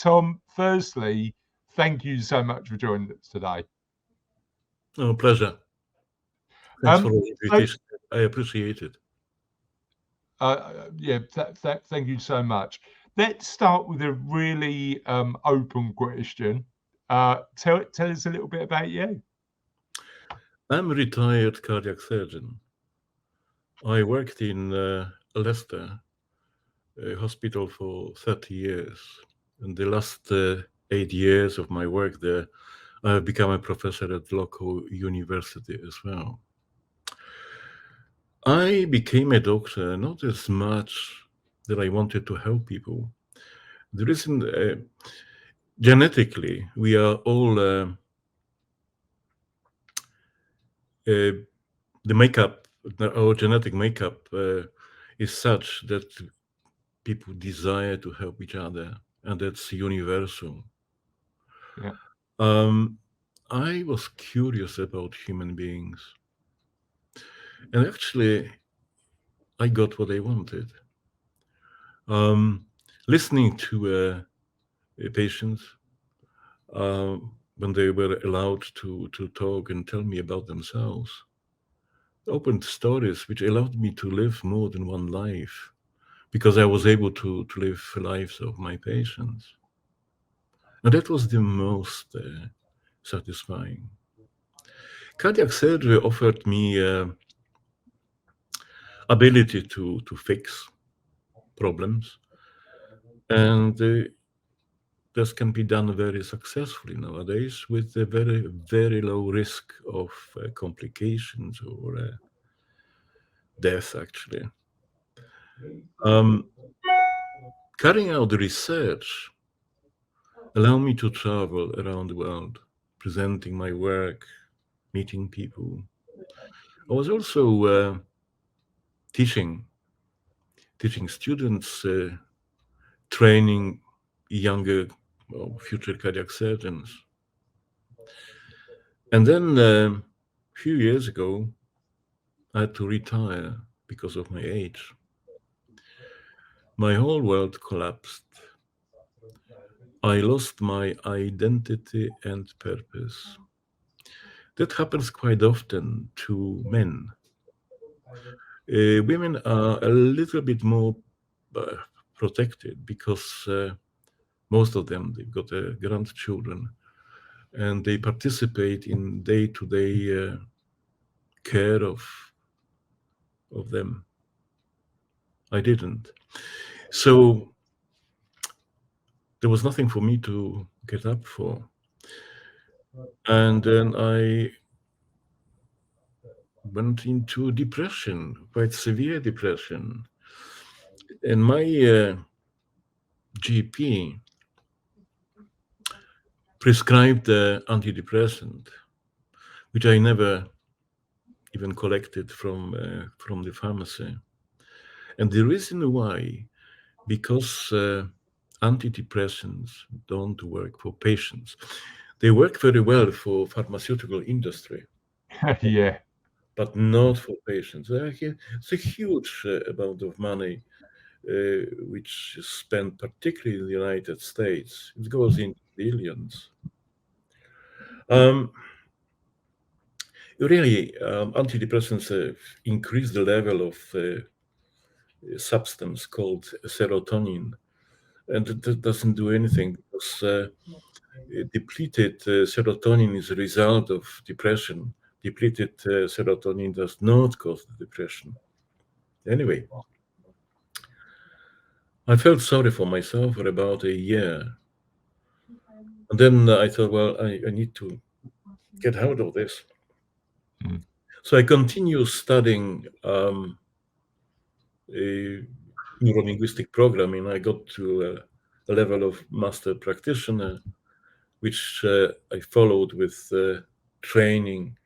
Tom, firstly, thank you so much for joining us today. Oh, pleasure. Thanks for the So, invitation. I appreciate it. thank you so much. Let's start with a really open question. Tell us a little bit about you. I'm a retired cardiac surgeon. I worked in Leicester hospital for 30 years. In the last 8 years of my work there, I have become a professor at local university as well. I became a doctor not as much that I wanted to help people. The reason, genetically, we are all the makeup, our genetic makeup is such that people desire to help each other, and that's universal. Yeah. I was curious about human beings, and actually, I got what I wanted. Listening to patients when they were allowed to talk and tell me about themselves, opened stories which allowed me to live more than one life, because I was able to live the lives of my patients. And that was the most satisfying. Cardiac surgery offered me ability to fix problems, and this can be done very successfully nowadays with a very, very low risk of complications or death, actually. Carrying out the research allowed me to travel around the world, presenting my work, meeting people. I was also teaching students, training younger future cardiac surgeons. And then a few years ago, I had to retire because of my age. My whole world collapsed. I lost my identity and purpose. That happens quite often to men. Women are a little bit more protected because most of them, they've got grandchildren, and they participate in day-to-day care of them. I didn't. So there was nothing for me to get up for. And then I went into depression, quite severe depression. And my GP prescribed antidepressant, which I never even collected from the pharmacy. And the reason why, because antidepressants don't work for patients. They work very well for pharmaceutical industry, Yeah. but not for patients. It's a huge amount of money which is spent, particularly in the United States. It goes in billions. Really, antidepressants increase the level of substance called serotonin, and that doesn't do anything because depleted serotonin is a result of depression. Depleted serotonin does not cause the depression. Anyway, I felt sorry for myself for about a year. And then I thought, well, I need to get out of this. Mm. So I continued studying neurolinguistic programming. I got to a level of master practitioner, which I followed with training,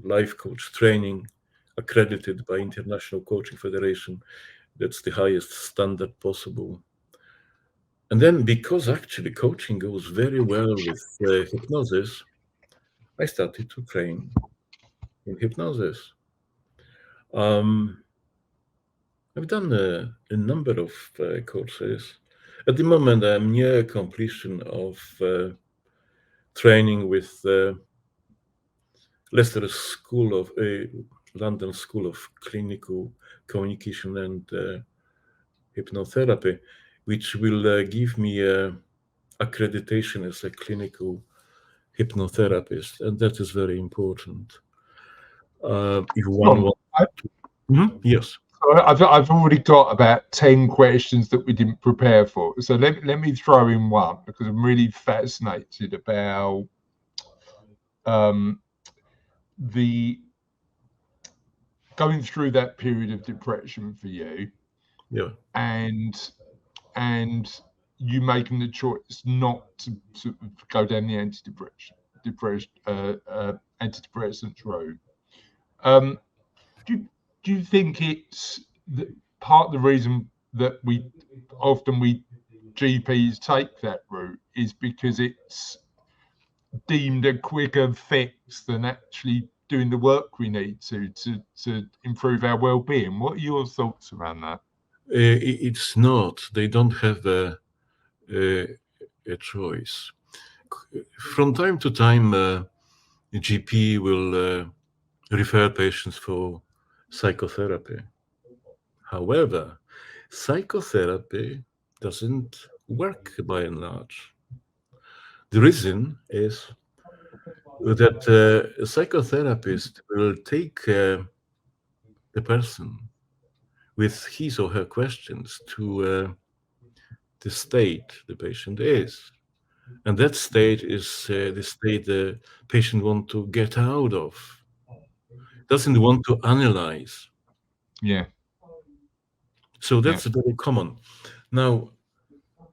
life coach training, accredited by International Coaching Federation. That's the highest standard possible. And then, because actually coaching goes very well with hypnosis, I started to train in hypnosis. I've done a number of courses. At the moment, I'm near completion of training with Leicester School of London School of Clinical Communication and Hypnotherapy, which will give me accreditation as a clinical hypnotherapist, and that is very important. If one Tom, wants to, yes, I've already got about 10 questions that we didn't prepare for. So let me throw in one because I'm really fascinated about the going through that period of depression for you, yeah, and you making the choice not to sort of go down the antidepressants route. Do you think it's part of the reason that we GPs take that route is because it's deemed a quicker fix than actually doing the work we need to improve our well-being? What are your thoughts around that? it's not. They don't have a choice. From time to time, a GP will refer patients for psychotherapy. However, psychotherapy doesn't work by and large. The reason is that a psychotherapist will take the person with his or her questions to the state the patient is. And that state is the state the patient wants to get out of, doesn't want to analyze. Yeah. So that's very common. Now,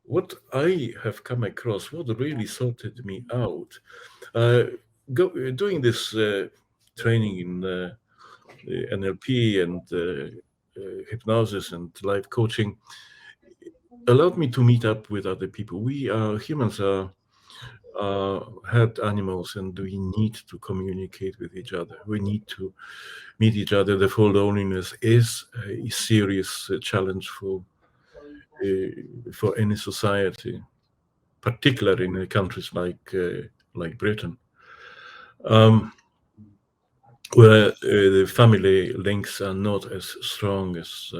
what I have come across, what really sorted me out, doing this training in NLP and hypnosis and life coaching allowed me to meet up with other people. We are humans are herd animals, and we need to communicate with each other. We need to meet each other. Therefore, loneliness is a serious challenge for any society, particularly in countries like Britain, where the family links are not as strong as,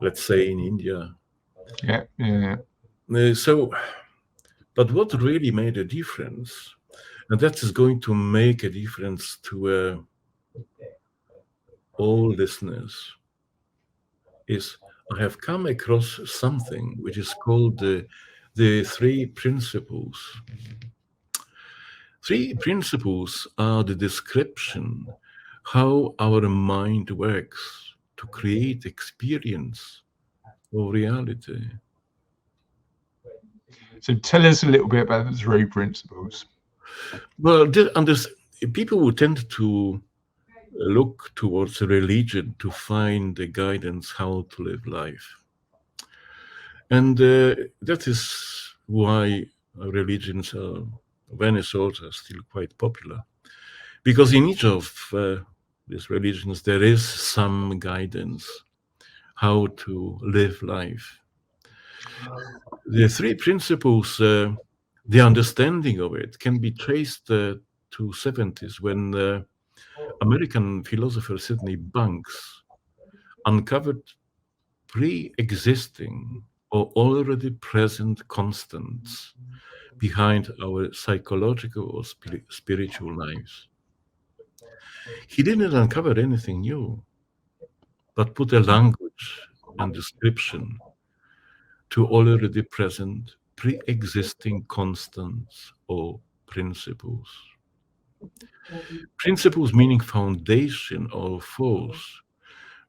let's say, in India. Yeah. But what really made a difference, and that is going to make a difference to all listeners, is I have come across something which is called the three principles. Three principles are the description how our mind works to create experience of reality. So tell us a little bit about the three principles. Well, people who tend to look towards a religion to find the guidance how to live life. And that is why religions of any sort are still quite popular. Because in each of these religions, there is some guidance how to live life. The three principles, the understanding of it can be traced to 70s when American philosopher Sidney Banks uncovered pre-existing or already present constants behind our psychological or spiritual lives. He didn't uncover anything new, but put a language and description to already present pre-existing constants or principles. Principles meaning foundation or force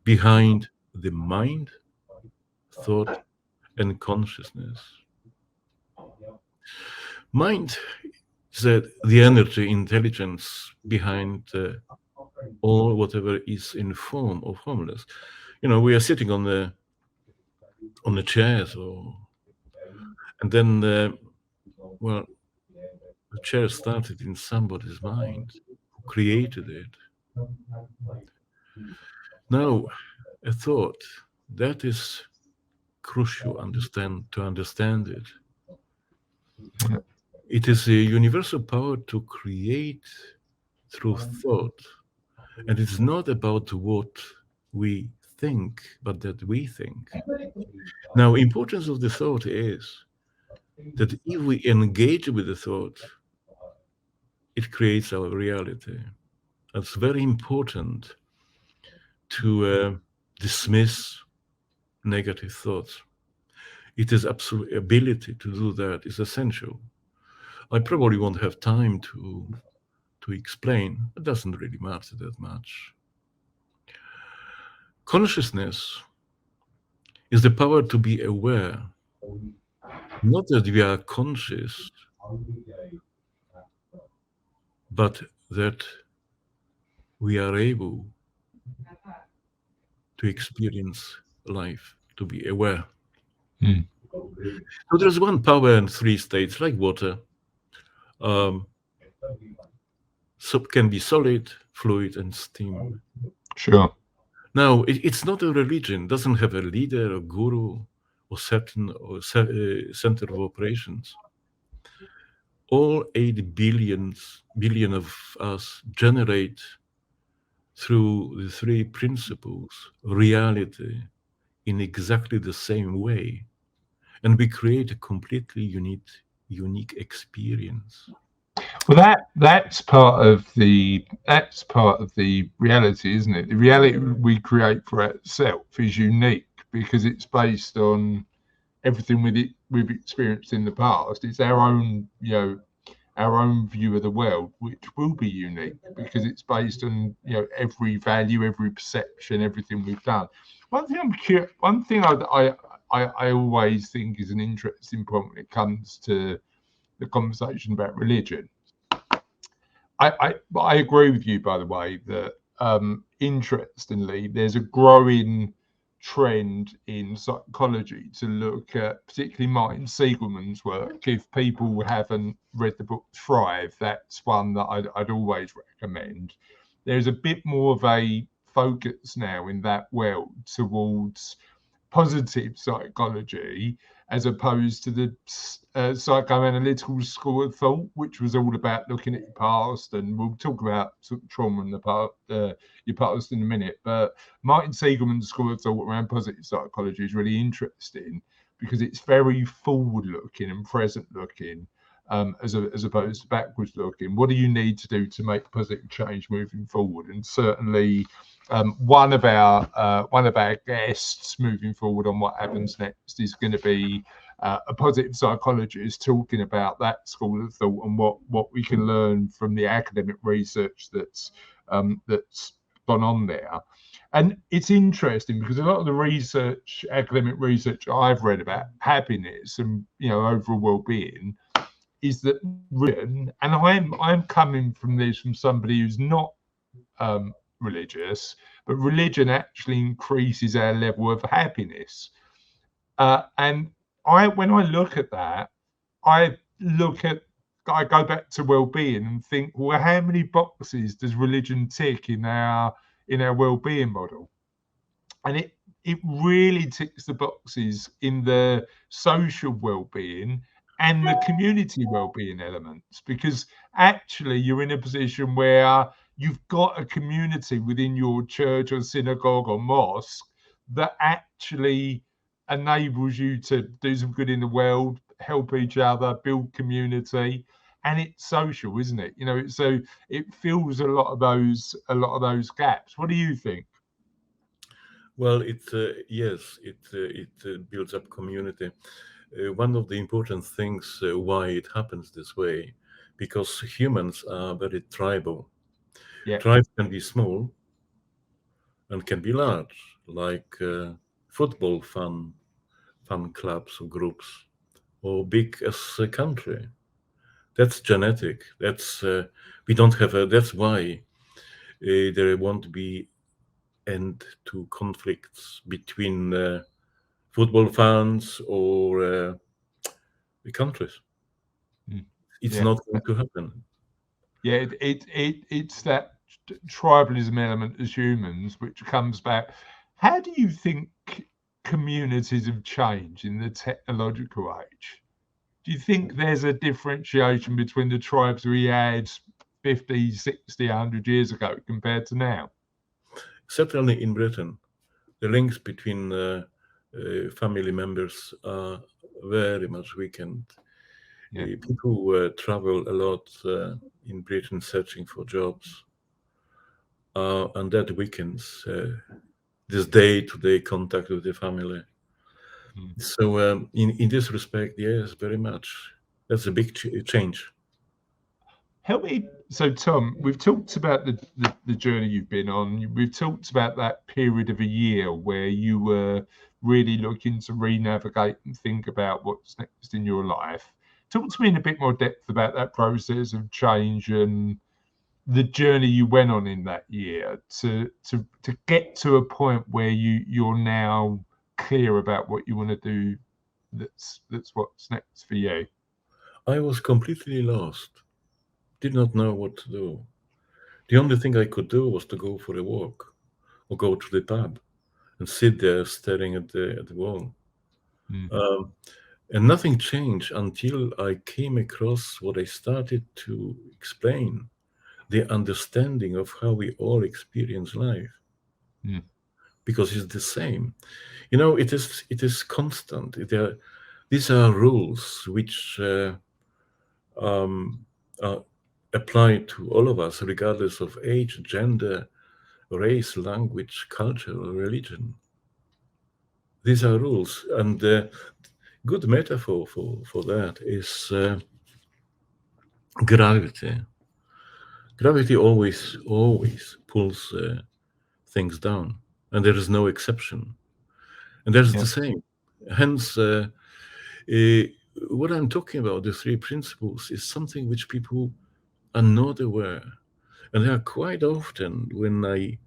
behind the mind, thought, and consciousness. Mind is the energy, intelligence behind all whatever is in form or formless. We are sitting on the chairs, and then the chair started in somebody's mind who created it. Now, a thought that is crucial to understand it. It is a universal power to create through thought, and it's not about what we think, but that we think. Now, importance of the thought is that if we engage with the thought, it creates our reality. It's very important to dismiss negative thoughts. It is absolute ability to do that is essential. I probably won't have time to explain. It doesn't really matter that much. Consciousness is the power to be aware, not that we are conscious, but that we are able to experience life, to be aware. Mm. So there's one power in three states, like water. So can be solid, fluid, and steam. Sure. Now, it's not a religion, doesn't have a leader, a guru, or certain center of operations. All 8 billion of us generate through the three principles reality in exactly the same way, and we create a completely unique experience. Well, that's part of the reality, isn't it? The reality we create for itself is unique because it's based on everything we've experienced in the past. It's our own, our own view of the world, which will be unique because it's based on every value, every perception, everything we've done. One thing I'm curious. One thing I always think is an interesting point when it comes to the conversation about religion. I agree with you, by the way, that interestingly, there's a growing trend in psychology to look at particularly Martin Siegelman's work. If people haven't read the book Thrive, that's one that I'd always recommend. There's a bit more of a focus now in that world towards positive psychology as opposed to the psychoanalytical school of thought, which was all about looking at your past. And we'll talk about sort of trauma in the past, your past in a minute. But Martin Siegelman's school of thought around positive psychology is really interesting because it's very forward-looking and present-looking. As opposed to backwards looking. What do you need to do to make positive change moving forward? And certainly, one of our guests moving forward on what happens next is going to be a positive psychologist talking about that school of thought and what we can learn from the academic research that's gone on there. And it's interesting because a lot of the academic research I've read about happiness and overall well-being is that religion, and I'm coming from this from somebody who's not religious, but religion actually increases our level of happiness. And when I look at that, I go back to well-being and think, well, how many boxes does religion tick in our well-being model? And it really ticks the boxes in the social well-being and the community well-being elements, because actually you're in a position where you've got a community within your church or synagogue or mosque that actually enables you to do some good in the world, help each other, build community, and it's social, isn't it? So it fills a lot of those gaps. What do you think? Well, yes, it builds up community. One of the important things why it happens this way, because humans are very tribal. Yeah. Tribes can be small and can be large, like football fan clubs or groups, or big as a country. That's genetic. We don't have a. That's why there won't be end to conflicts between football fans or the countries. It's Yeah. not going to happen. Yeah, it's that tribalism element as humans, which comes back. How do you think communities of change in the technological age, do you think there's a differentiation between the tribes we had 50, 60, 100 years ago compared to now? Certainly in Britain, the links between family members are very much weakened. People travel a lot in Britain searching for jobs, and that weakens this day-to-day contact with the family. So in this respect, yes, very much. That's a big change. Help me. So, Tom, we've talked about the journey you've been on. We've talked about that period of a year where you were really looking to re-navigate and think about what's next in your life. Talk to me in a bit more depth about that process of change and the journey you went on in that year to get to a point where you're now clear about what you want to do. That's what's next for you. I was completely lost. Did not know what to do. The only thing I could do was to go for a walk or go to the pub and sit there staring at the wall. And nothing changed until I came across what I started to explain, the understanding of how we all experience life. Because it's the same. You know, it is constant. These are rules which apply to all of us, regardless of age, gender, race, language, culture, or religion. These are rules, and good metaphor for that is gravity. Gravity always pulls things down, and there is no exception. And that's the same. Hence, what I'm talking about, the three principles, is something which people are not aware. And they are quite often, when I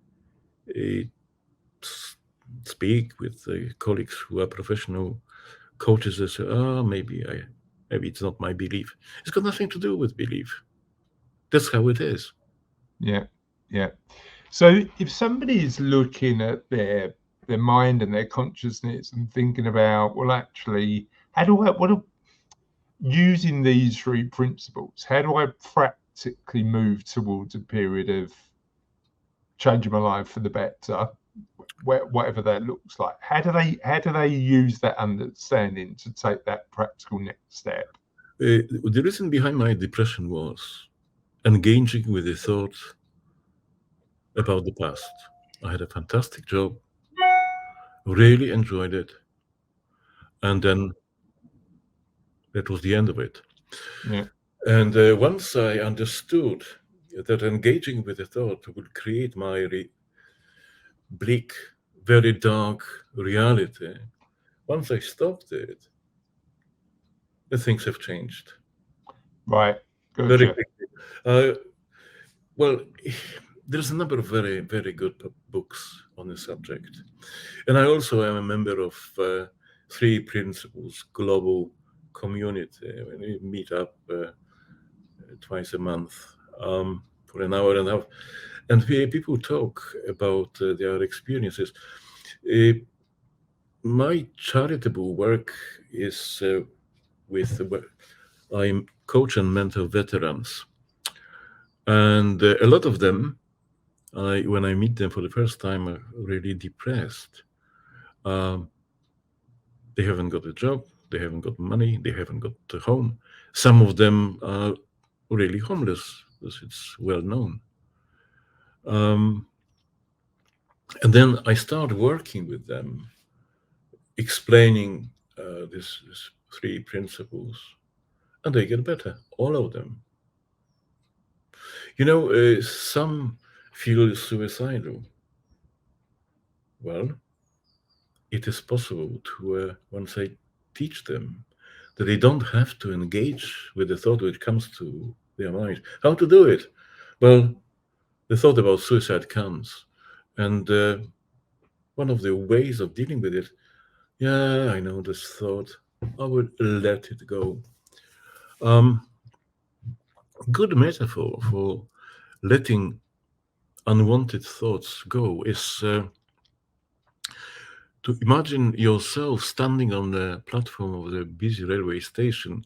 speak with colleagues who are professional coaches, they say, maybe it's not my belief. It's got nothing to do with belief. That's how it is. Yeah. So if somebody is looking at their mind and their consciousness and thinking about, well, actually, using these three principles, how do I practically move towards a period of changing my life for the better, whatever that looks like? How do they use that understanding to take that practical next step? The reason behind my depression was engaging with the thought about the past. I had a fantastic job, really enjoyed it, and then that was the end of it. And once I understood that engaging with the thought would create my bleak, very dark reality, once I stopped it, the things have changed. Right. Gotcha. Very quickly. Well, there's a number of very, very good books on the subject. And I also am a member of Three Principles Global Community. We meet up twice a month for an hour and a half. And people talk about their experiences. My charitable work is I coach and mentor veterans. And a lot of them, when I meet them for the first time, are really depressed. They haven't got a job, they haven't got money, they haven't got a home. Some of them are really homeless, as it's well known. And then I start working with them, explaining these three principles, and they get better, all of them. You know, some feel suicidal. Well, it is possible to, once I teach them that they don't have to engage with the thought which comes to their mind. How to do it? Well, the thought about suicide comes. And one of the ways of dealing with it, yeah, I know this thought, I would let it go. Good metaphor for letting unwanted thoughts go is To imagine yourself standing on the platform of the busy railway station,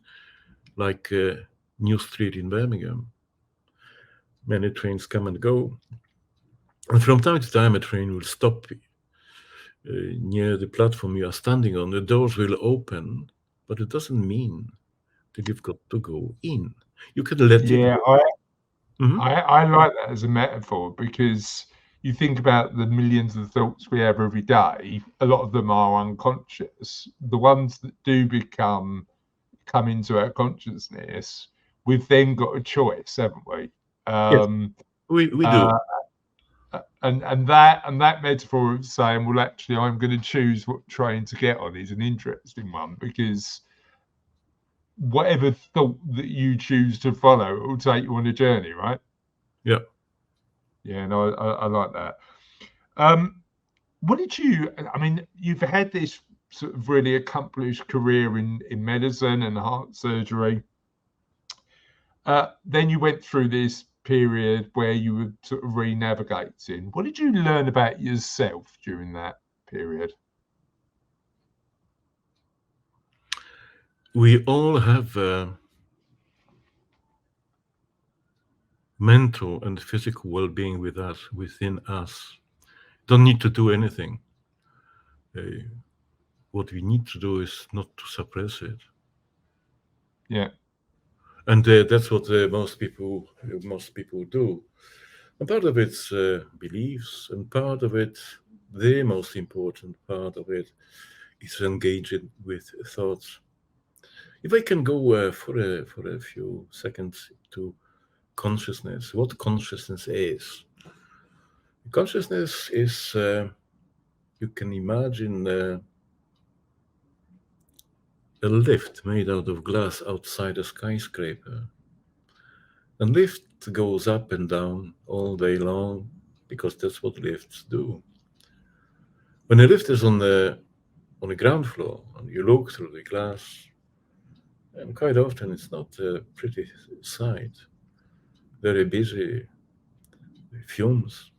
like New Street in Birmingham. Many trains come and go, and from time to time a train will stop near the platform you are standing on. The doors will open, but it doesn't mean that you've got to go in. You can let it Yeah, go. Mhm. I like that as a metaphor, because you think about the millions of thoughts we have every day. A lot of them are unconscious. The ones that do come into our consciousness, we've then got a choice, haven't we? Yes, Um, we do. uh, and that metaphor of saying, well, actually, I'm going to choose what train to get on, is an interesting one, because whatever thought that you choose to follow, it will take you on a journey, right? Yeah. Yeah, no, I like that. Um, what did you? I mean, you've had this sort of really accomplished career in medicine and heart surgery. Then you went through this period where you were sort of re-navigating. What did you learn about yourself during that period? We all have mental and physical well-being with us, within us. Don't need to do anything. Uh, what we need to do is not to suppress it, Yeah, and that's what most people do. And part of it's beliefs, and part of it, the most important part of it, is engaging with thoughts. If I can go for a few seconds to consciousness, what consciousness is? Consciousness is, you can imagine a lift made out of glass outside a skyscraper. And lift goes up and down all day long because that's what lifts do. When a lift is on the ground floor and you look through the glass, and quite often it's not a pretty sight. Very busy, fumes.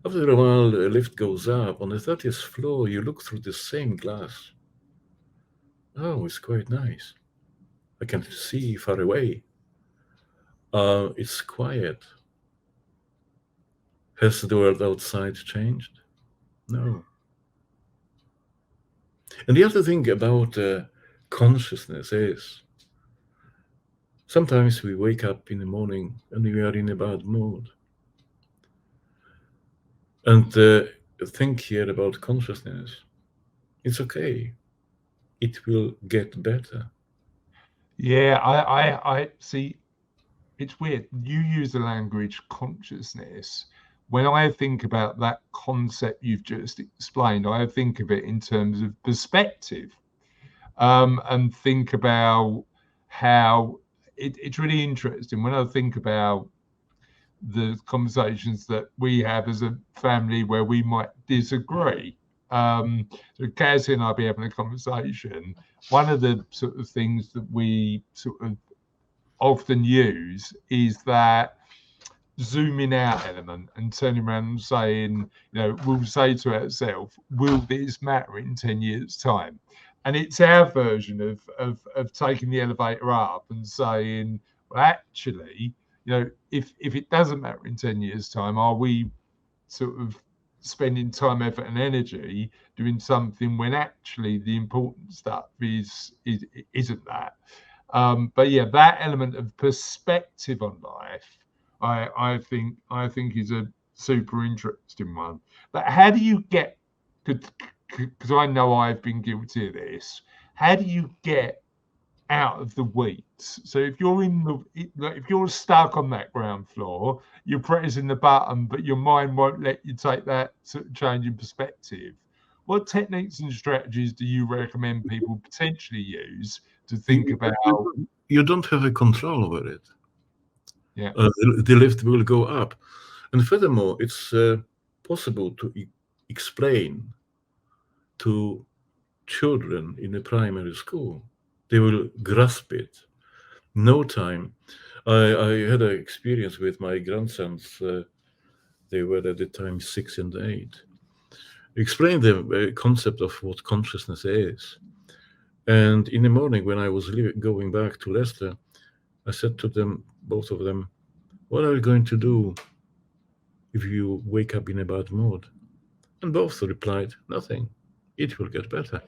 After a while, a lift goes up. On the 30th floor, you look through the same glass. Oh, it's quite nice. I can see far away. It's quiet. Has the world outside changed? No. And the other thing about consciousness is sometimes we wake up in the morning and we are in a bad mood. And think here about consciousness. It's okay. It will get better. yeah. I see. It's weird. You use the language consciousness. When I think about that concept you've just explained, I think of it in terms of perspective, and think about how it's really interesting when I think about the conversations that we have as a family where we might disagree. So Cassie and I be having a conversation. One of the sort of things that we sort of often use is that zooming out element, and turning around and saying, we'll say to ourselves, will this matter in 10 years' time? And it's our version of taking the elevator up and saying, well, actually, if it doesn't matter in 10 years' time, are we sort of spending time, effort, and energy doing something when actually the important stuff isn't that? But yeah, that element of perspective on life, I think is a super interesting one. But how do you get? Because I know I've been guilty of this. How do you get out of the weeds? So if you're stuck on that ground floor, you're pressing the button, but your mind won't let you take that sort of change in perspective. What techniques and strategies do you recommend people potentially use to think You, about? you don't have a control over it. Yeah, The lift will go up. And furthermore, it's possible to explain to children in a primary school. They will grasp it. No time. I had an experience with my grandsons. They were at the time 6 and 8. explained the concept of what consciousness is. And in the morning, when I was going back to Leicester, I said to them, both of them, "What are you going to do if you wake up in a bad mood?" And both replied, "Nothing. It will get better."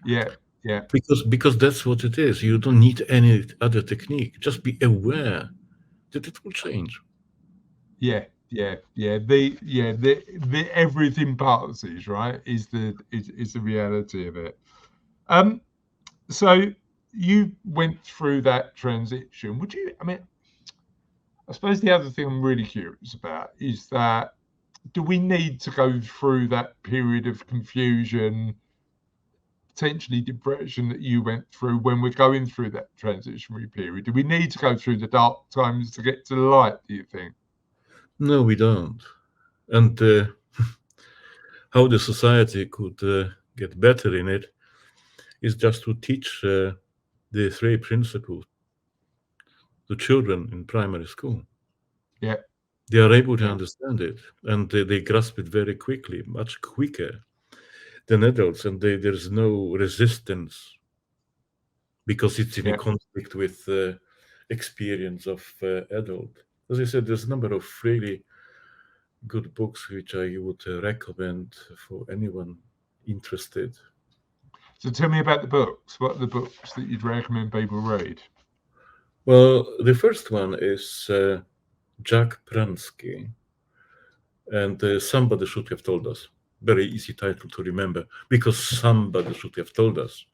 Yeah, yeah, Because that's what it is. You don't need any other technique. Just be aware that it will change. yeah, yeah. The everything passes, right? Is the reality of it. Um, so you went through that transition. Would you? I mean, I suppose the other thing I'm really curious about is that do we need to go through that period of confusion, potentially depression that you went through when we're going through that transitionary period? Do we need to go through the dark times to get to the light, do you think? No, we don't. And how the society could get better in it is just to teach the three principles to children in primary school. Yeah, They are able to yeah, understand it, and they grasp it very quickly, much quicker than adults, and there's no resistance because it's in a yeah. conflict with experience of adult. As I said, there's a number of really good books which I would recommend for anyone interested. So tell me about the books. What are the books that you'd recommend people read? Well, the first one is Jack Pransky, and Somebody Should Have Told Us. Very easy title to remember because somebody should have told us.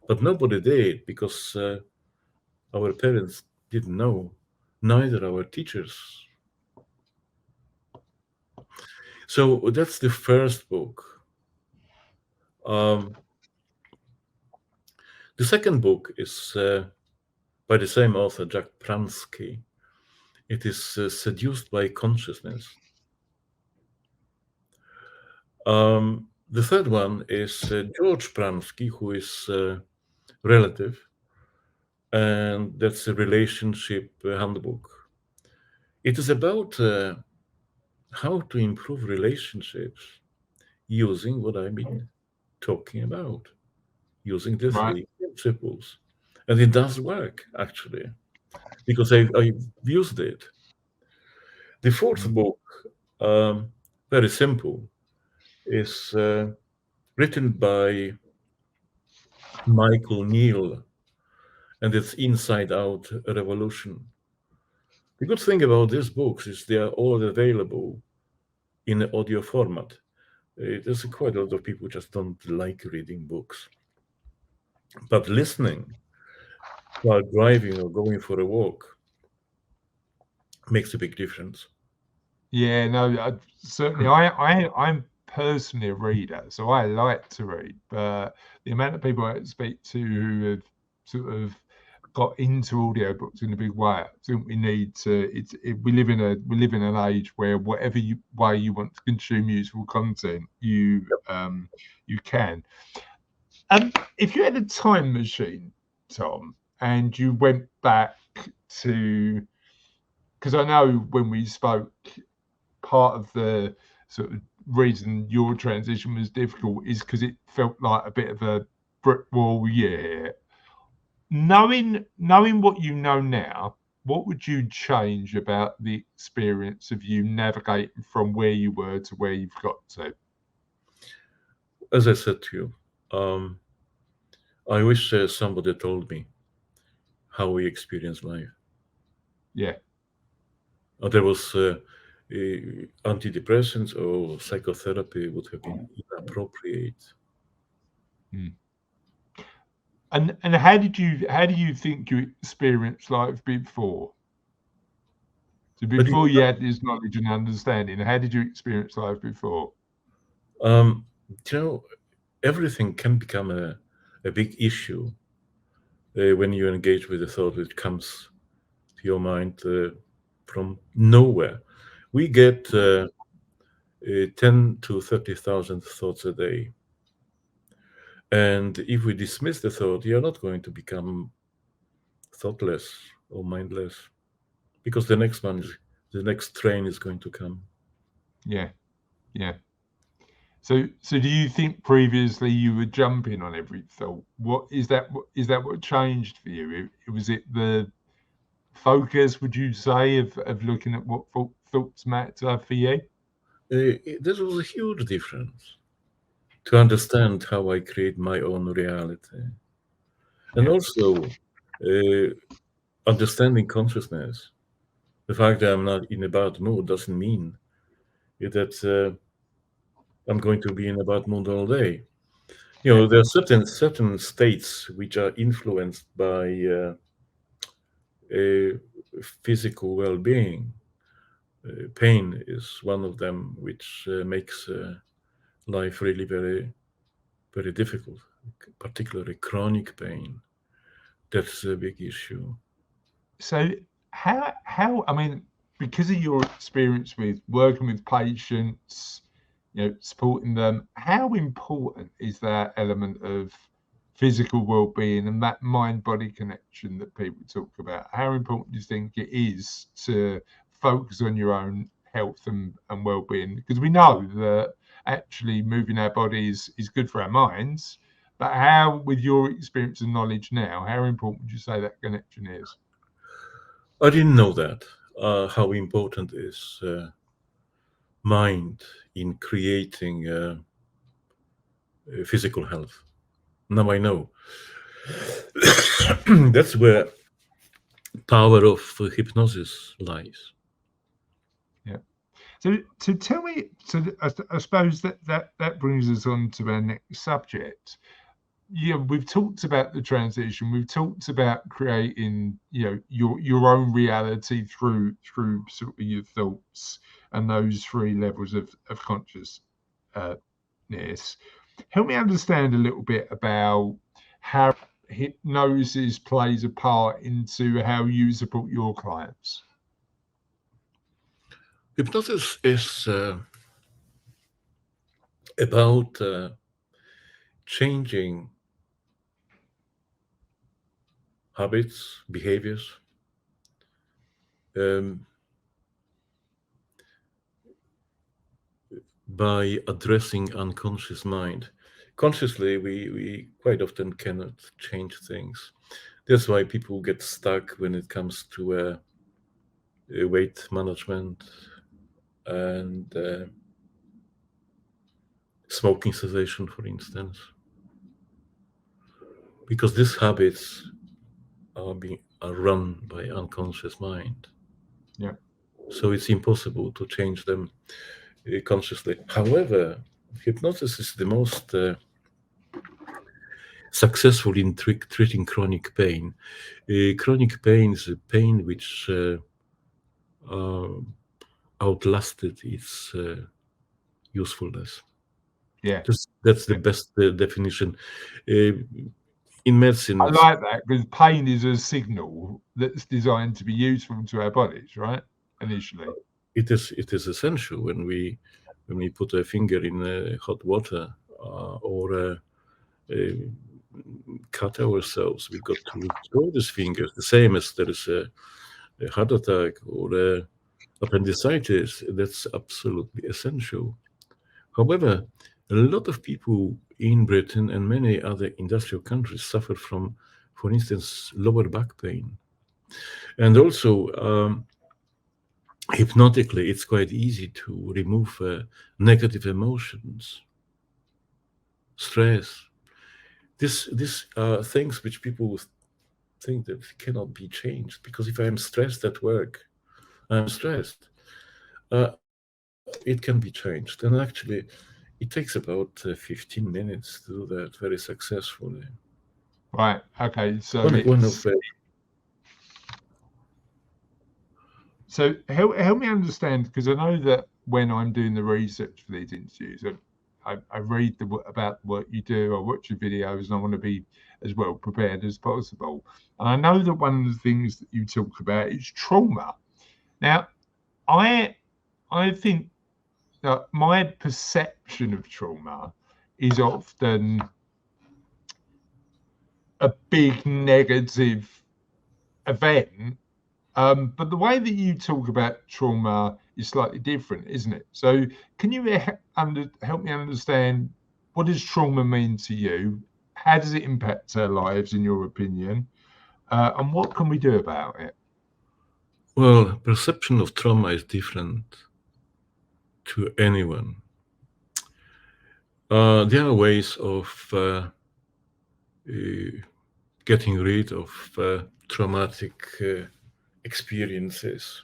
But nobody did because our parents didn't know, neither our teachers. So that's the first book. Um, the second book is by the same author, Jack Pransky. It is Seduced by Consciousness. The third one is George Pransky, who is relative, and that's a relationship handbook. It is about how to improve relationships using what I've been talking about, using the Right. three principles. And it does work, actually, because I've used it. The fourth Mm. book, very simple, is written by Michael Neal, and it's Inside Out Revolution. The good thing about these books is they are all available in audio format. There's quite a lot of people just don't like reading books, but listening while driving or going for a walk makes a big difference. Yeah, no, certainly. I'm personally a reader, so I like to read. But the amount of people I speak to who have sort of got into audiobooks in a big way, I think we need to. We live in an age where whatever way you want to consume useful content, you can. If you had a time machine, Tom, and you went back to, because I know when we spoke, part of the sort of reason your transition was difficult is because it felt like a bit of a brick wall year. Knowing what you know now, what would you change about the experience of you navigating from where you were to where you've got to? As I said to you, um, I wish somebody told me how we experience life. Yeah. There was antidepressants or psychotherapy would have been inappropriate. Mm. And how do you think you experienced life before? So But you before you had this knowledge and understanding, how did you experience life before? um, you know, everything can become a big issue when you engage with a thought which comes to your mind from nowhere. We get 10 to 30,000 thoughts a day. And if we dismiss the thought, you're not going to become thoughtless or mindless because the next train is going to come. Yeah, yeah. So do you think previously you were jumping on every thought? What is that? What changed for you? Was it the focus, would you say, of looking at what thoughts matter for you? This was a huge difference to understand how I create my own reality. And Yeah. also understanding consciousness. The fact that I'm not in a bad mood doesn't mean that I'm going to be in a bad mood all day. You know, there are certain states which are influenced by uh, physical well-being. Pain is one of them, which makes life really very difficult, particularly chronic pain. That's a big issue. So how I mean, because of your experience with working with patients, supporting them, how important is that element of physical well-being and that mind-body connection that people talk about? How important do you think it is to focus on your own health and well-being? Because we know that actually moving our bodies is good for our minds, but how, with your experience and knowledge now, how important would you say that connection is? I didn't know that, how important is mind in creating physical health. Now I know. That's where power of hypnosis lies. Yeah. So tell me. I suppose that brings us on to our next subject. Yeah, we've talked about the transition. We've talked about creating, your own reality through sort of your thoughts and those three levels of consciousness. Help me understand a little bit about how hypnosis plays a part into how you support your clients. Hypnosis is about changing habits, behaviors, um, by addressing unconscious mind. Consciously, we quite often cannot change things. That's why people get stuck when it comes to weight management and smoking cessation, for instance, because these habits are run by unconscious mind. Yeah. So it's impossible to change them consciously. However, hypnosis is the most successful in treating chronic pain. Chronic pain is a pain which uh, outlasted its usefulness. Yeah. That's the best definition. Uh, in medicine, I like that because pain is a signal that's designed to be useful to our bodies, right? Initially. it is essential when we put a finger in hot water or uh, cut ourselves. We got to throw these fingers. The same as there is a heart attack or appendicitis. That's absolutely essential. However, a lot of people in Britain and many other industrial countries suffer from, for instance, lower back pain. And also, hypnotically, it's quite easy to remove negative emotions, stress. These are things which people think that cannot be changed, because if I'm stressed at work, I'm stressed. It can be changed. And actually, it takes about 15 minutes to do that very successfully. Right. Okay. One of So help me understand, because I know that when I'm doing the research for these interviews, I read about what you do, I watch your videos, and I want to be as well prepared as possible. And I know that one of the things that you talk about is trauma. Now, I I think that my perception of trauma is often a big negative event But the way that you talk about trauma is slightly different, isn't it? So can you help me understand, what does trauma mean to you? How does it impact our lives, in your opinion? And what can we do about it? Well, perception of trauma is different to anyone. There are ways of getting rid of traumatic experiences.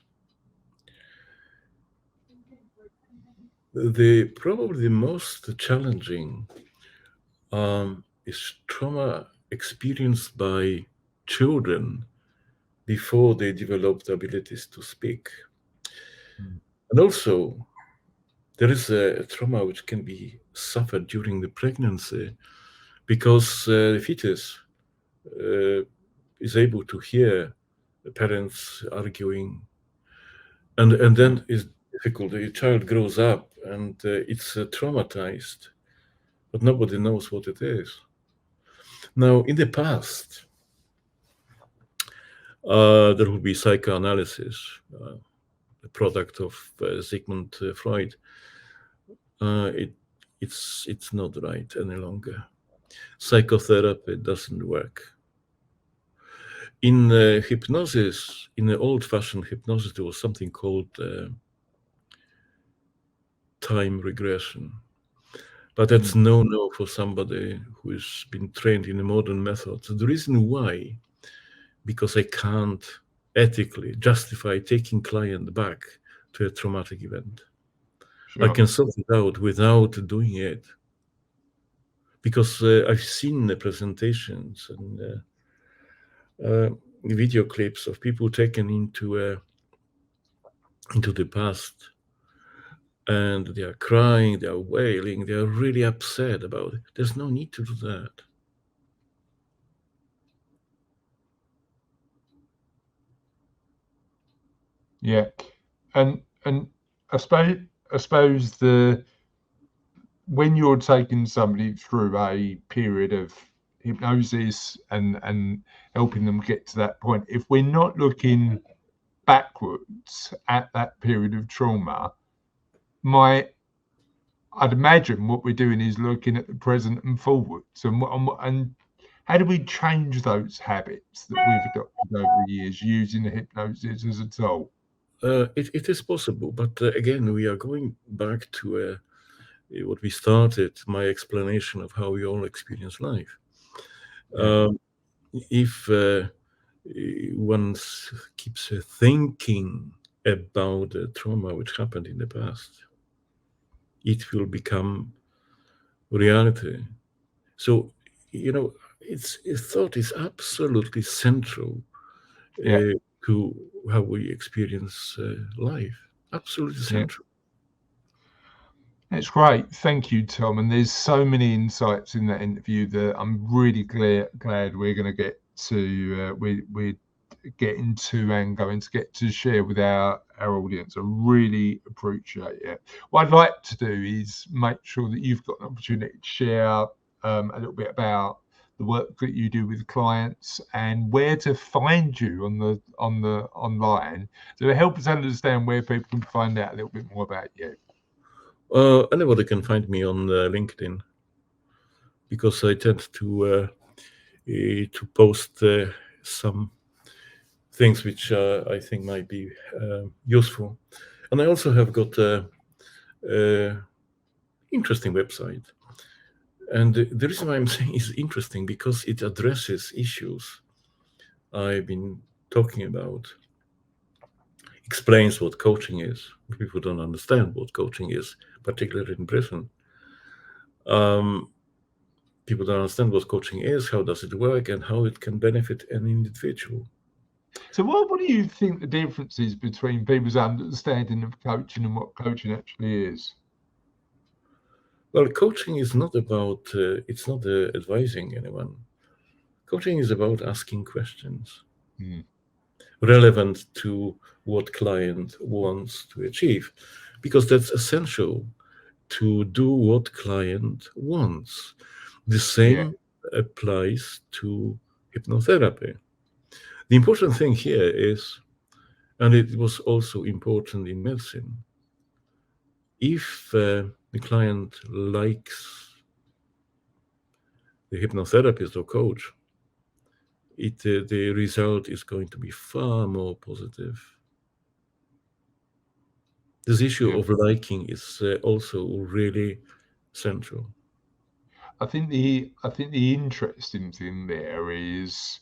Probably the most challenging is trauma experienced by children before they develop the abilities to speak. And also, there is a trauma which can be suffered during the pregnancy because the fetus is able to hear the parents arguing, and then is difficult. The child grows up and it's traumatized, but nobody knows what it is. Now, in the past, there would be psychoanalysis, the product of Sigmund Freud. It's not right any longer. Psychotherapy doesn't work. In hypnosis, in the old-fashioned hypnosis, there was something called time regression. But that's no for somebody who's been trained in the modern methods. The reason why, because I can't ethically justify taking client back to a traumatic event. Sure. I can sort it out without doing it. Because I've seen the presentations and video clips of people taken into the past, and they are crying, they are wailing, they are really upset about it. There's no need to do that. Yeah, and I suppose when you're taking somebody through a period of hypnosis and helping them get to that point, if we're not looking backwards at that period of trauma, I'd imagine what we're doing is looking at the present and forwards, and how do we change those habits that we've adopted over the years using the hypnosis as a tool? It is possible, but again, we are going back to what we started, my explanation of how we all experience life. Yeah. If one keeps thinking about the trauma which happened in the past, it will become reality. So, thought is absolutely central Yeah. to how we experience life. Absolutely Yeah. central. That's great. Thank you, Tom. And there's so many insights in that interview that I'm really glad we're going to get to, we're getting to and going to get to share with our audience. I really appreciate it. What I'd like to do is make sure that you've got an opportunity to share a little bit about the work that you do with clients and where to find you on the online, to help us understand where people can find out a little bit more about you. Anybody can find me on LinkedIn, because I tend to post some things which I think might be useful, and I also have got a interesting website. And the reason why I'm saying it's interesting, because it addresses issues I've been talking about, explains what coaching is. People don't understand what coaching is, particularly in Britain. People don't understand what coaching is, how does it work, and how it can benefit an individual. So what do you think the difference is between people's understanding of coaching and what coaching actually is? Well, coaching is not about, it's not advising anyone. Coaching is about asking questions relevant to what client wants to achieve, because that's essential to do what client wants. The same applies to hypnotherapy. The important thing here is And it was also important in medicine. If the client likes the hypnotherapist or coach, the result is going to be far more positive. This issue Yeah. of liking is also really central. I think the interesting thing there is,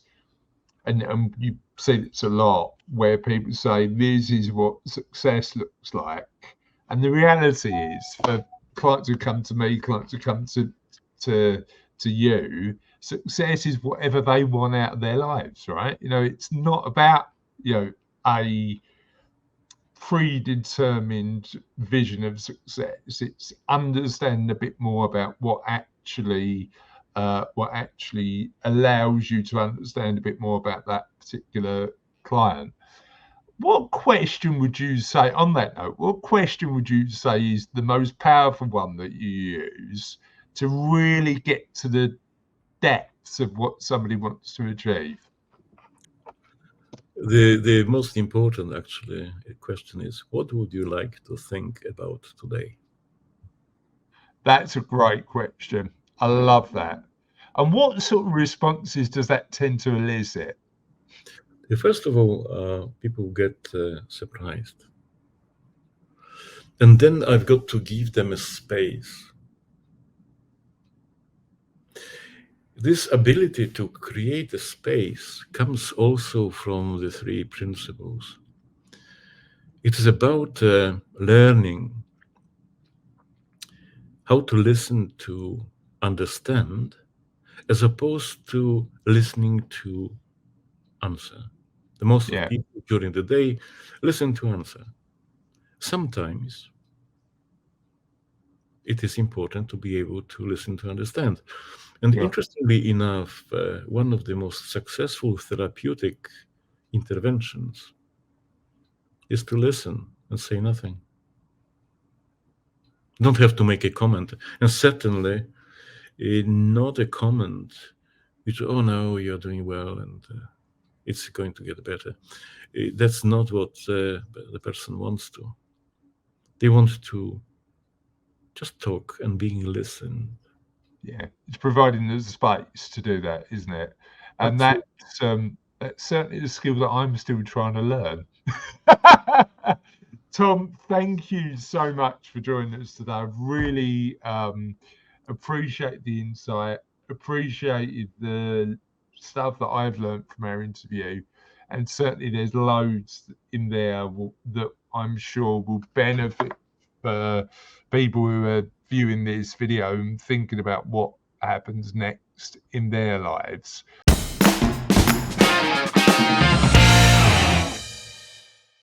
and you see this a lot, where people say this is what success looks like, and the reality is for clients who come to me, clients who come to you, success is whatever they want out of their lives, right? It's not about a predetermined vision of success. It's understanding a bit more about what actually allows you to understand a bit more about that particular client. What question would you say, on that note, what question would you say is the most powerful one that you use to really get to the depths of what somebody wants to achieve? The most important, actually, question is, what would you like to think about today? That's a great question. I love that. And what sort of responses does that tend to elicit? First of all, people get surprised. And then I've got to give them a space. This ability to create a space comes also from the three principles. It is about learning how to listen to understand as opposed to listening to answer. The most of Yeah, people during the day listen to answer. Sometimes it is important to be able to listen to understand. And yeah, interestingly enough, one of the most successful therapeutic interventions is to listen and say nothing. Don't have to make a comment. And certainly not a comment which, oh no, you're doing well and it's going to get better. That's not what the person wants to. They want to just talk and being listened. yeah. It's providing the space to do that, isn't it? And Absolutely. that's certainly the skill that I'm still trying to learn. Tom, thank you so much for joining us today. I really appreciate the insight, appreciated the stuff that I've learned from our interview, and certainly there's loads in there that I'm sure will benefit for people who are viewing this video and thinking about what happens next in their lives.